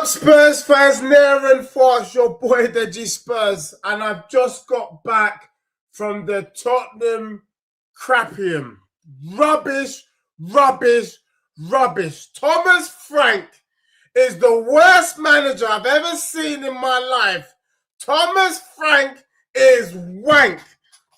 up, Spurs fans, near and far? It's your boy, the G Spurs, and I've just got back from the Tottenham Crappium. Rubbish, rubbish, rubbish. Thomas Frank is the worst manager I've ever seen in my life. Thomas Frank is wank.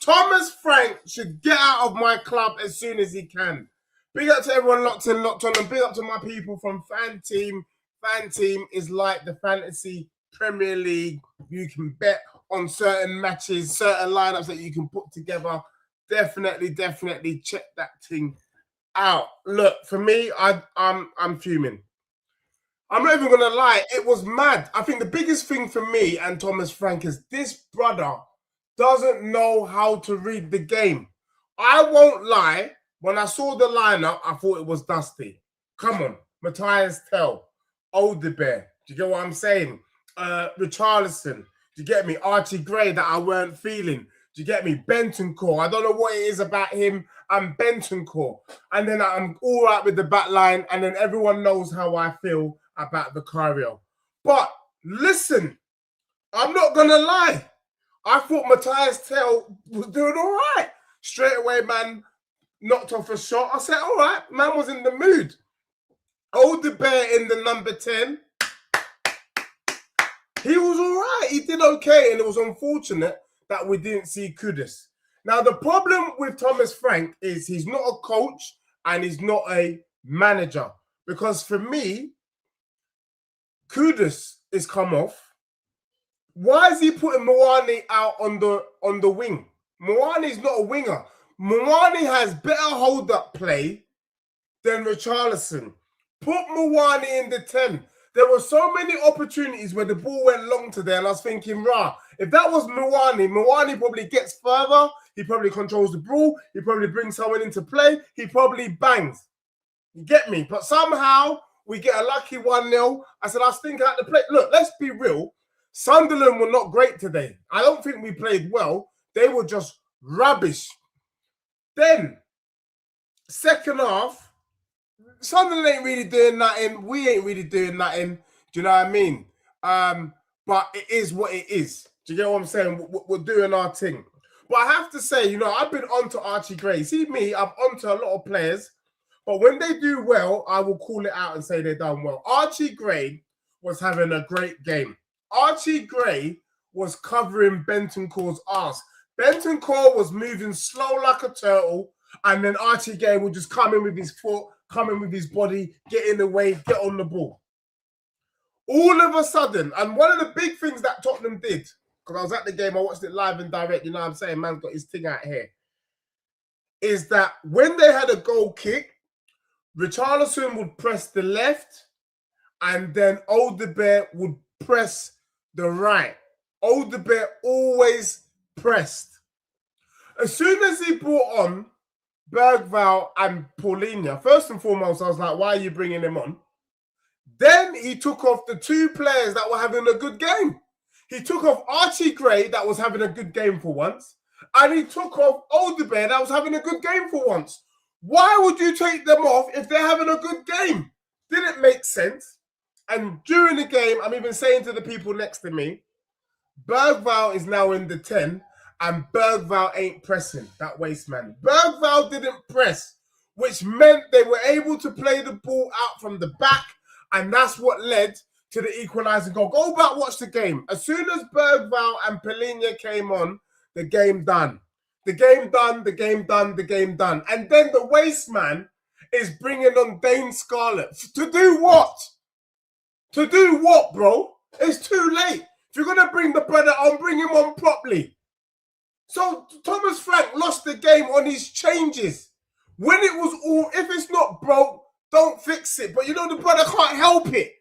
Thomas Frank should get out of my club as soon as he can. Big up to everyone locked in, locked on, and big up to my people from Fan Team. Fan Team is like the Fantasy Premier League. You can bet on certain matches, certain lineups that you can put together. Definitely check that thing out. Look, for me, I'm fuming. I'm not even gonna lie, it was mad. I think the biggest thing for me and Thomas Frank is this brother doesn't know how to read the game. I won't lie, when I saw the lineup, I thought it was Dusty. Come on, Matthias Tell, Alderweireld. Do you get what I'm saying? Richarlison. Do you get me? Archie Gray that I weren't feeling. Do you get me? Bentancur. I don't know what it is about him and Bentancur. And then I'm all right with the back line, and then everyone knows how I feel about Vicario. But listen, I'm not going to lie. I thought Matthias Tell was doing all right. Straight away, man, knocked off a shot. I said, all right, man was in the mood. Alderweireld in the number 10. He was all right. He did okay, and it was unfortunate that we didn't see Kudus. Now, the problem with Thomas Frank is he's not a coach and he's not a manager. Because for me, Kudus is come off. Why is he putting Moani out on the wing? Moani's not a winger. Moani has better hold-up play than Richarlison. Put Moani in the 10. There were so many opportunities where the ball went long to there, and I was thinking, rah, if that was Moani probably gets further, he probably controls the ball, he probably brings someone into play, he probably bangs. You get me? But somehow, we get a lucky 1-0. I said, I was thinking out the play. Look, let's be real. Sunderland were not great today. I don't think we played well. They were just rubbish. Then, second half, Sunderland ain't really doing nothing. We ain't really doing nothing. Do you know what I mean? But it is what it is. Do you get what I'm saying? We're doing our thing. But I have to say, you know, I've been on to Archie Gray. See me, I'm on to a lot of players. But when they do well, I will call it out and say they've done well. Archie Gray was having a great game. Archie Gray was covering Bentancur's ass. Bentancur was moving slow like a turtle, and then Archie Gray would just come in with his foot, come in with his body, get in the way, get on the ball. All of a sudden, and one of the big things that Tottenham did, because I was at the game, I watched it live and direct, you know what I'm saying, man's got his thing out here, is that when they had a goal kick, Richarlison would press the left, and then Alderweireld would press the right. Alderweireld always pressed. As soon as he brought on Bergvall and Paulinho, first and foremost, I was like, why are you bringing him on? Then he took off the two players that were having a good game. He took off Archie Gray, that was having a good game for once, and he took off Alderweireld, that was having a good game for once. Why would you take them off if they're having a good game? Didn't make sense. And during the game, I'm even saying to the people next to me, Bergvall is now in the 10, and Bergvall ain't pressing, that waste man. Bergvall didn't press, which meant they were able to play the ball out from the back, and that's what led to the equalising goal. Go back, watch the game. As soon as Bergvall and Paulinho came on, the game done. The game done, the game done, the game done. And then the waste man is bringing on Dane Scarlett. To do what? To do what, bro? It's too late. If you're going to bring the brother on, bring him on properly. So Thomas Frank lost the game on his changes. When it was all, if it's not broke, don't fix it. But you know, the brother can't help it.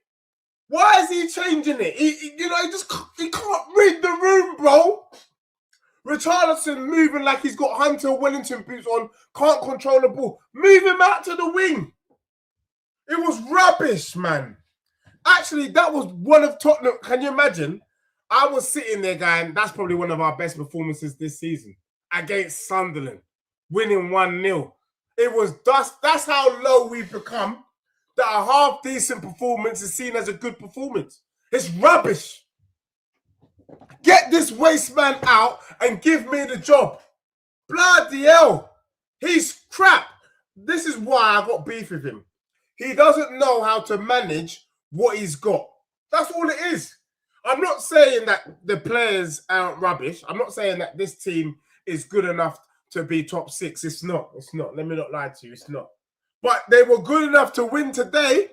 Why is he changing it? He can't read the room, bro. Richarlison moving like he's got Hunter Wellington boots on, can't control the ball. Move him out to the wing. It was rubbish, man. Actually, that was one of Tottenham. Can you imagine? I was sitting there going, that's probably one of our best performances this season against Sunderland, winning 1-0. It was dust. That's how low we've become. that a half-decent performance is seen as a good performance. It's rubbish. Get this waste man out and give me the job. Bloody hell. He's crap. This is why I got beef with him. He doesn't know how to manage what he's got. That's all it is. I'm not saying that the players aren't rubbish. I'm not saying that this team is good enough to be top 6. It's not. It's not. Let me not lie to you. It's not. But they were good enough to win today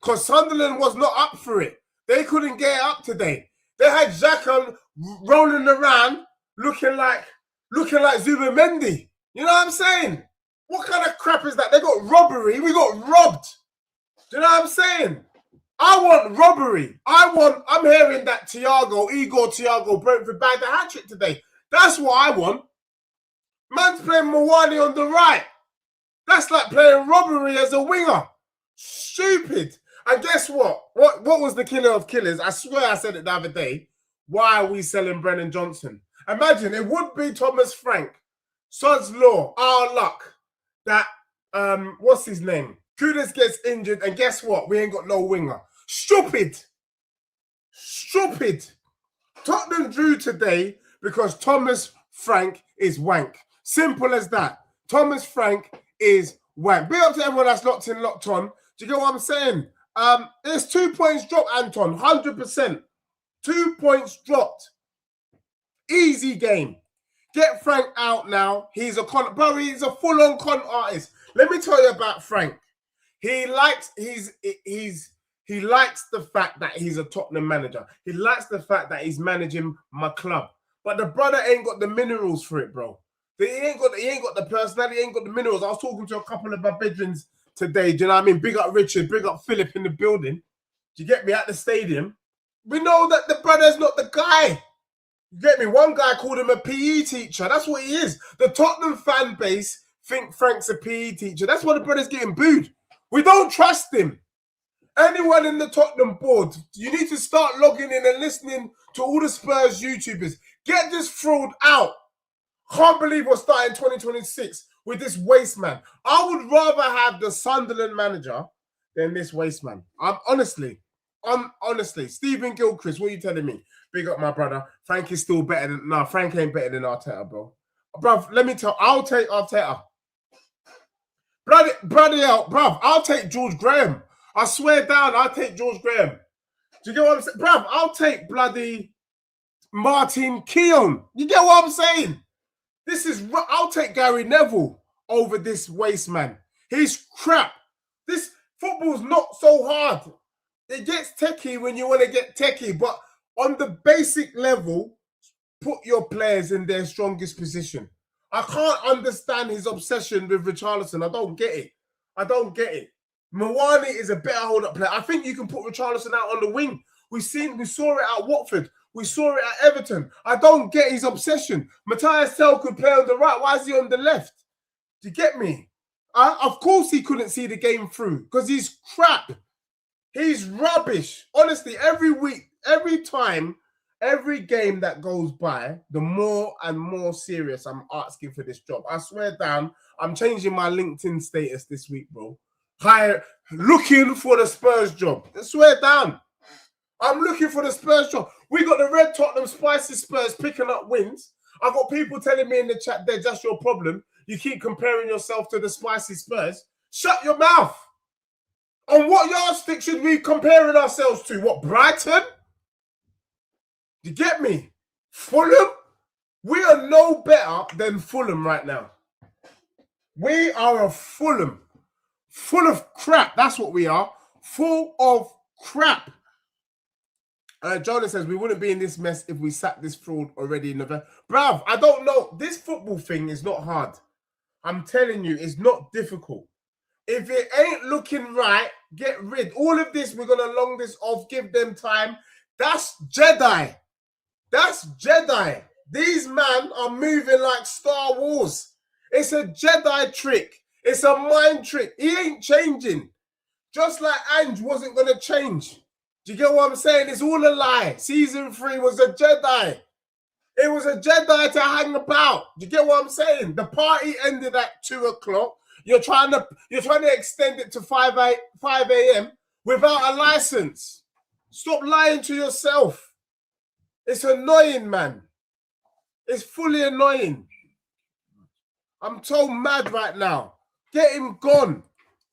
because Sunderland was not up for it. They couldn't get it up today. They had Xhaka rolling around looking like Zubimendi. You know what I'm saying? What kind of crap is that? They got robbery. We got robbed. Do you know what I'm saying? I want robbery. I'm hearing that Igor Thiago Brentford bagged a hat-trick today. That's what I want. Man's playing Mawani on the right. That's like playing robbery as a winger. Stupid. And guess what? What was the killer of killers? I swear I said it the other day. Why are we selling Brennan Johnson? Imagine it would be Thomas Frank, Sod's Law, our luck, that, what's his name? Kudus gets injured, and guess what? We ain't got no winger. Stupid. Stupid. Tottenham drew today because Thomas Frank is wank. Simple as that. Thomas Frank is wank. Big up to everyone that's locked in, locked on. Do you get what I'm saying? There's 2 points dropped, Anton. 100%. 2 points dropped. Easy game. Get Frank out now. He's a full-on con artist. Let me tell you about Frank. He likes the fact that he's a Tottenham manager. He likes the fact that he's managing my club. But the brother ain't got the minerals for it, bro. He ain't got the personality, he ain't got the minerals. I was talking to a couple of my bedrooms today. Do you know what I mean? Big up Richard, big up Philip in the building. Do you get me? At the stadium. We know that the brother's not the guy. You get me? One guy called him a PE teacher. That's what he is. The Tottenham fan base think Frank's a PE teacher. That's why the brother's getting booed. We don't trust him. Anyone in the Tottenham board, you need to start logging in and listening to all the Spurs YouTubers. Get this fraud out. Can't believe we're starting 2026 with this waste man. I would rather have the Sunderland manager than this waste man. Honestly, Stephen Gilchrist, what are you telling me? Big up my brother. Frank is still better than... No, Frank ain't better than Arteta, bro. Bruv, let me tell... I'll take Arteta. Bloody hell, bruv, I'll take George Graham. I swear down, I'll take George Graham. Do you get what I'm saying? Bruv, I'll take bloody Martin Keown. You get what I'm saying? I'll take Gary Neville over this waste man. He's crap. This football's not so hard. It gets techie when you want to get techie, but on the basic level, put your players in their strongest position. I can't understand his obsession with Richarlison. I don't get it. I don't get it. Mawani is a better hold-up player. I think you can put Richarlison out on the wing. We saw it at Watford. We saw it at Everton. I don't get his obsession. Matthias Tell could play on the right. Why is he on the left? Do you get me? Of course he couldn't see the game through because he's crap. He's rubbish. Honestly, every week, every time, every game that goes by, the more and more serious I'm asking for this job. I swear down, I'm changing my LinkedIn status this week, bro. Looking for the Spurs job. I swear down. I'm looking for the Spurs job. We got the Red Tottenham Spicy Spurs picking up wins. I've got people telling me in the chat, they're just your problem. You keep comparing yourself to the Spicy Spurs. Shut your mouth. On what yardstick should we be comparing ourselves to? What, Brighton? You get me? Fulham? We are no better than Fulham right now. We are a Fulham. Full of crap. That's what we are. Full of crap. Jonah says, we wouldn't be in this mess if we sacked this fraud already in November. Bruv, I don't know. This football thing is not hard. I'm telling you, it's not difficult. If it ain't looking right, get rid. All of this, we're going to long this off, give them time. That's Jedi. That's Jedi. These men are moving like Star Wars. It's a Jedi trick. It's a mind trick. He ain't changing. Just like Ange wasn't going to change. Do you get what I'm saying? It's all a lie. Season 3 was a Jedi. It was a Jedi to hang about. Do you get what I'm saying? The party ended at 2 o'clock. You're trying to extend it to 5 a.m. without a license. Stop lying to yourself. It's annoying, man. It's fully annoying. I'm so mad right now. Get him gone.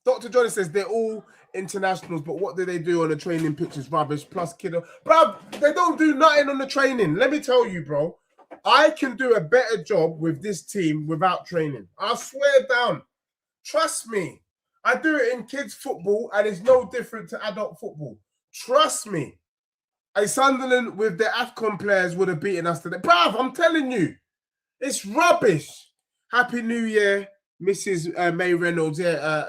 Dr. Johnny says they're all internationals, but what do they do on the training pitch is rubbish. Plus, kiddo. Bro, they don't do nothing on the training. Let me tell you, bro. I can do a better job with this team without training. I swear down. Trust me. I do it in kids' football, and it's no different to adult football. Trust me. A Sunderland with their AFCON players would have beaten us today. Bruv, I'm telling you. It's rubbish. Happy New Year, Mrs. May Reynolds. Yeah,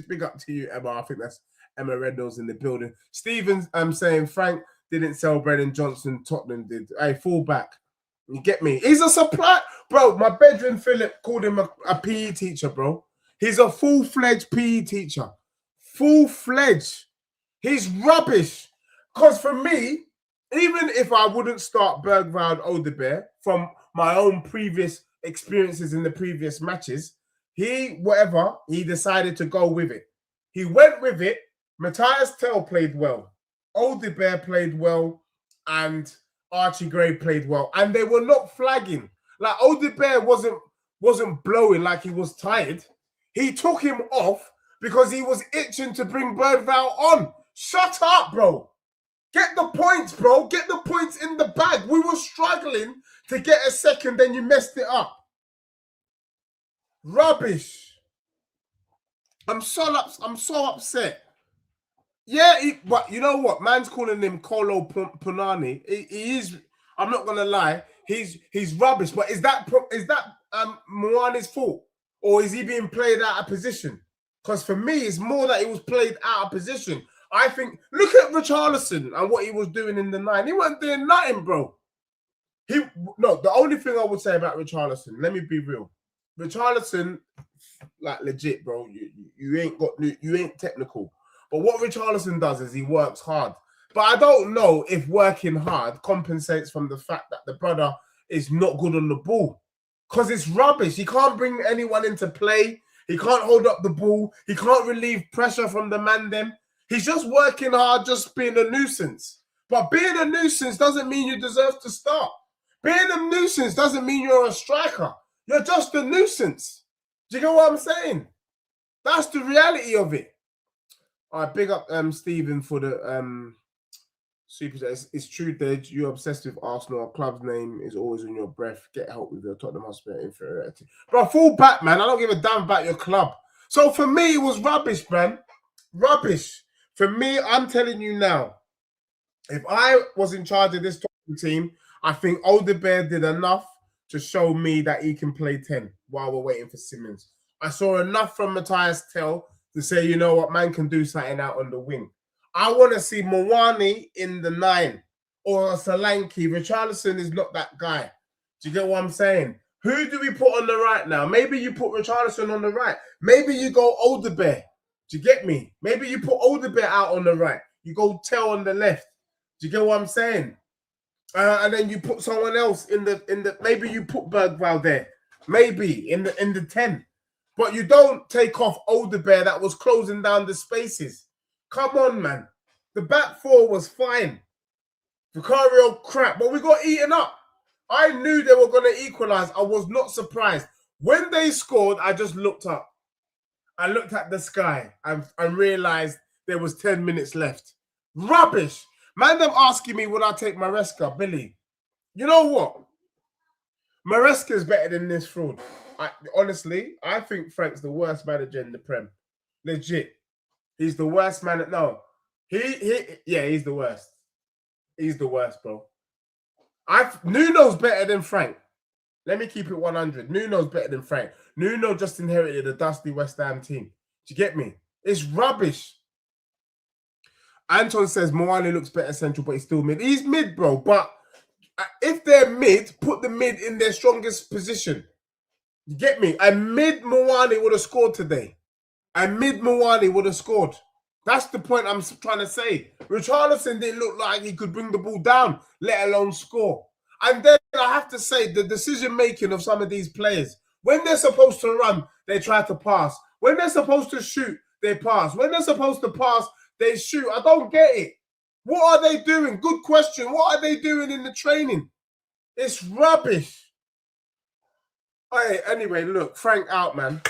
big up to you, Emma. I think that's Emma Reynolds in the building. Stevens, I'm saying Frank didn't sell Brennan Johnson. Tottenham did. Hey, fall back. You get me? He's a supply. Bro, my bedroom Philip called him a PE teacher, bro. He's a full-fledged PE teacher. Full-fledged. He's rubbish. Because for me, even if I wouldn't start Bergwijn Odebear from my own previous experiences in the previous matches, he decided to go with it. He went with it. Matthias Tell played well. Odebear played well. And Archie Gray played well. And they were not flagging. Like, Odebear wasn't blowing like he was tired. He took him off because he was itching to bring Bergwijn on. Shut up, bro. Get the points, bro. Get the points in the bag. We were struggling to get a second, then you messed it up. Rubbish. I'm so upset. Yeah, but you know what? Man's calling him Kolo Punani. He is. I'm not gonna lie. He's rubbish. But is that Mwani's fault, or is he being played out of position? Because for me, it's more that he was played out of position. I think, look at Richarlison and what he was doing in the 9. He wasn't doing nothing, bro. The only thing I would say about Richarlison, let me be real. Richarlison, like legit, bro, you ain't technical. But what Richarlison does is he works hard. But I don't know if working hard compensates from the fact that the brother is not good on the ball. Because it's rubbish. He can't bring anyone into play. He can't hold up the ball. He can't relieve pressure from the man them. He's just working hard, just being a nuisance. But being a nuisance doesn't mean you deserve to start. Being a nuisance doesn't mean you're a striker. You're just a nuisance. Do you get what I'm saying? That's the reality of it. All right, big up Stephen for the super. It's true, Dej. You're obsessed with Arsenal. Our club's name is always on your breath. Get help with your Tottenham Hotspur inferiority. Bro, fall back, man. I don't give a damn about your club. So for me, it was rubbish, man. Rubbish. For me, I'm telling you now, if I was in charge of this team, I think Odebear did enough to show me that he can play 10 while we're waiting for Simmons. I saw enough from Matthias Tell to say, you know what, man can do something out on the wing. I want to see Mwani in the 9 or Solanke. Richarlison is not that guy. Do you get what I'm saying? Who do we put on the right now? Maybe you put Richarlison on the right. Maybe you go Odebear. Do you get me? Maybe you put Odebear out on the right. You go Tell on the left. Do you get what I'm saying? And then you put someone else in the. Maybe you put Bergwijn there. Maybe in the 10. But you don't take off Odebear that was closing down the spaces. Come on, man. The back four was fine. Vicario crap, but we got eaten up. I knew they were going to equalize. I was not surprised. When they scored, I just looked up. I looked at the sky and realized there was 10 minutes left. Rubbish. Man, them asking me, would I take Maresca? Billy, you know what? Maresca is better than this fraud. Honestly, I think Frank's the worst manager in the Prem. Legit. He's the worst man. No. He's the worst. He's the worst, bro. Nuno's better than Frank. Let me keep it 100. Nuno's better than Frank. Nuno just inherited a dusty West Ham team. Do you get me? It's rubbish. Anton says Mwani looks better central, but he's still mid. He's mid, bro. But if they're mid, put the mid in their strongest position. You get me? A mid Mwani would have scored today. A mid Mwani would have scored. That's the point I'm trying to say. Richarlison didn't look like he could bring the ball down, let alone score. And then I have to say, the decision-making of some of these players When they're supposed to run, they try to pass. When they're supposed to shoot, they pass. When they're supposed to pass, they shoot. I don't get it. What are they doing? Good question. What are they doing in the training? It's rubbish. Hey, anyway, look, Frank out, man.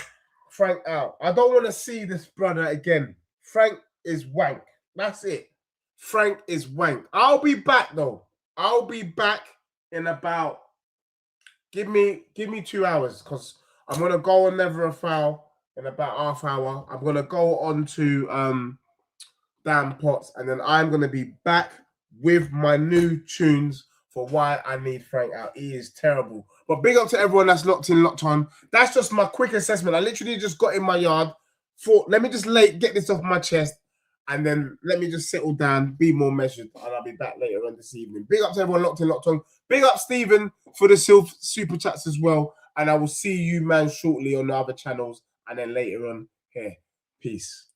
Frank out. I don't want to see this brother again. Frank is wank. That's it. Frank is wank. I'll be back, though. I'll be back in about... Give me 2 hours, because I'm going to go on Never a Foul in about half hour. I'm going to go on to Damn Pots, and then I'm going to be back with my new tunes for why I need Frank out. He is terrible. But big up to everyone that's locked in, locked on. That's just my quick assessment. I literally just got in my yard. Thought, let me just get this off my chest, and then let me just settle down, be more measured, and I'll be back later on this evening. Big up to everyone locked in, locked on. Big up Stephen for the super chats as well. And I will see you, man, shortly on the other channels, and then later on here. Peace.